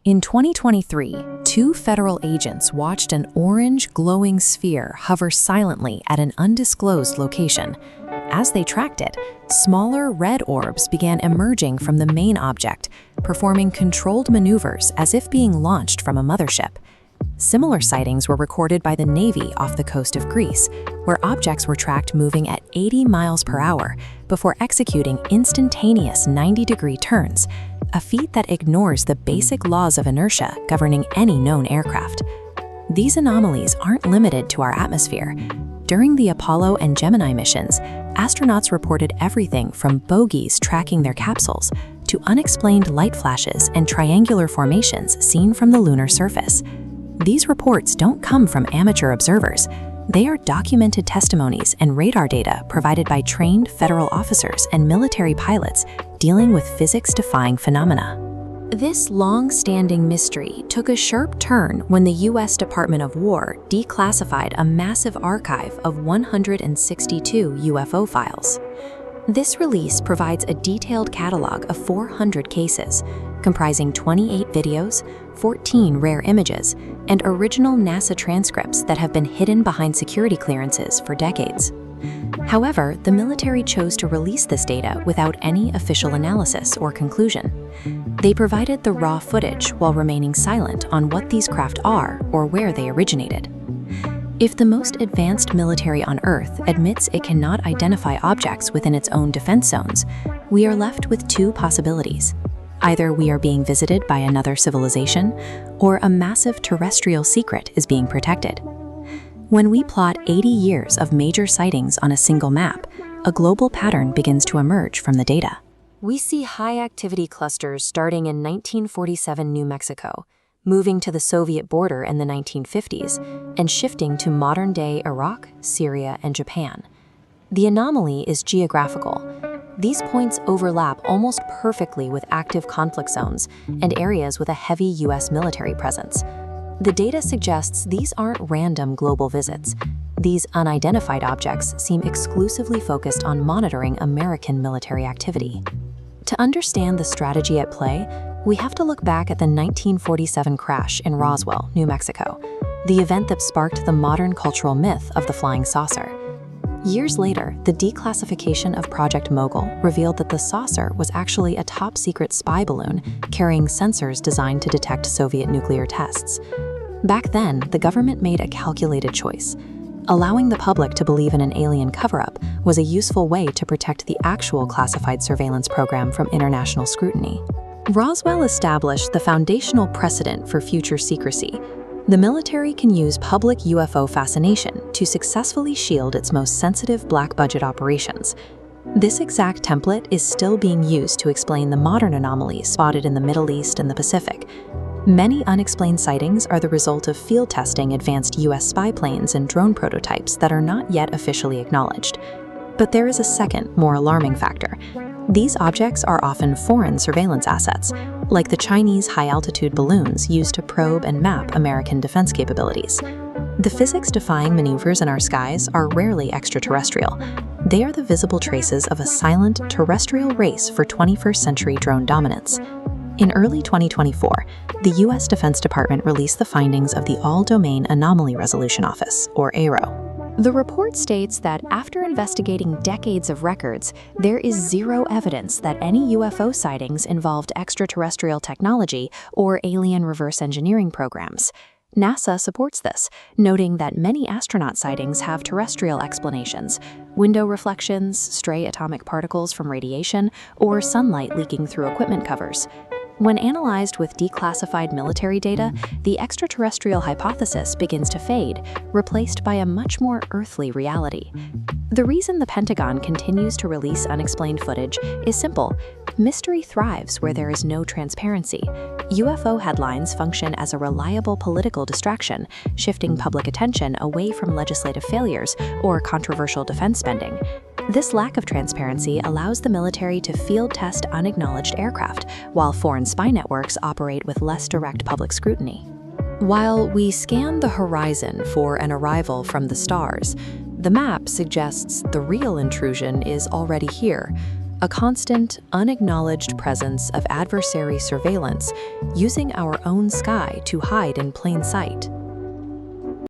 In 2023, two federal agents watched an orange glowing sphere hover silently at an undisclosed location. As they tracked it, smaller red orbs began emerging from the main object, performing controlled maneuvers as if being launched from a mothership. Similar sightings were recorded by the Navy off the coast of Greece, where objects were tracked moving at 80 miles per hour before executing instantaneous 90-degree turns, a feat that ignores the basic laws of inertia governing any known aircraft. These anomalies aren't limited to our atmosphere. During the Apollo and Gemini missions, astronauts reported everything from bogies tracking their capsules to unexplained light flashes and triangular formations seen from the lunar surface. These reports don't come from amateur observers. They are documented testimonies and radar data provided by trained federal officers and military pilots dealing with physics-defying phenomena. This long-standing mystery took a sharp turn when the U.S. Department of War declassified a massive archive of 162 UFO files. This release provides a detailed catalog of 400 cases, comprising 28 videos, 14 rare images, and original NASA transcripts that have been hidden behind security clearances for decades. However, the military chose to release this data without any official analysis or conclusion. They provided the raw footage while remaining silent on what these craft are or where they originated. If the most advanced military on Earth admits it cannot identify objects within its own defense zones, we are left with two possibilities. Either we are being visited by another civilization, or a massive terrestrial secret is being protected. When we plot 80 years of major sightings on a single map, a global pattern begins to emerge from the data. We see high-activity clusters starting in 1947 New Mexico, moving to the Soviet border in the 1950s, and shifting to modern-day Iraq, Syria, and Japan. The anomaly is geographical. These points overlap almost perfectly with active conflict zones and areas with a heavy U.S. military presence. The data suggests these aren't random global visits. These unidentified objects seem exclusively focused on monitoring American military activity. To understand the strategy at play, we have to look back at the 1947 crash in Roswell, New Mexico, the event that sparked the modern cultural myth of the flying saucer. Years later, the declassification of Project Mogul revealed that the saucer was actually a top-secret spy balloon carrying sensors designed to detect Soviet nuclear tests. Back then, the government made a calculated choice. Allowing the public to believe in an alien cover-up was a useful way to protect the actual classified surveillance program from international scrutiny. Roswell established the foundational precedent for future secrecy. The military can use public UFO fascination to successfully shield its most sensitive black-budget operations. This exact template is still being used to explain the modern anomalies spotted in the Middle East and the Pacific. Many unexplained sightings are the result of field testing advanced U.S. spy planes and drone prototypes that are not yet officially acknowledged. But there is a second, more alarming factor. These objects are often foreign surveillance assets, like the Chinese high-altitude balloons used to probe and map American defense capabilities. The physics-defying maneuvers in our skies are rarely extraterrestrial. They are the visible traces of a silent, terrestrial race for 21st century drone dominance. In early 2024, the U.S. Defense Department released the findings of the All-Domain Anomaly Resolution Office, or AARO. The report states that after investigating decades of records, there is zero evidence that any UFO sightings involved extraterrestrial technology or alien reverse engineering programs. NASA supports this, noting that many astronaut sightings have terrestrial explanations: window reflections, stray atomic particles from radiation, or sunlight leaking through equipment covers. When analyzed with declassified military data, the extraterrestrial hypothesis begins to fade, replaced by a much more earthly reality. The reason the Pentagon continues to release unexplained footage is simple. Mystery thrives where there is no transparency. UFO headlines function as a reliable political distraction, shifting public attention away from legislative failures or controversial defense spending. This lack of transparency allows the military to field test unacknowledged aircraft, while foreign spy networks operate with less direct public scrutiny. While we scan the horizon for an arrival from the stars, the map suggests the real intrusion is already here. a constant, unacknowledged presence of adversary surveillance using our own sky to hide in plain sight.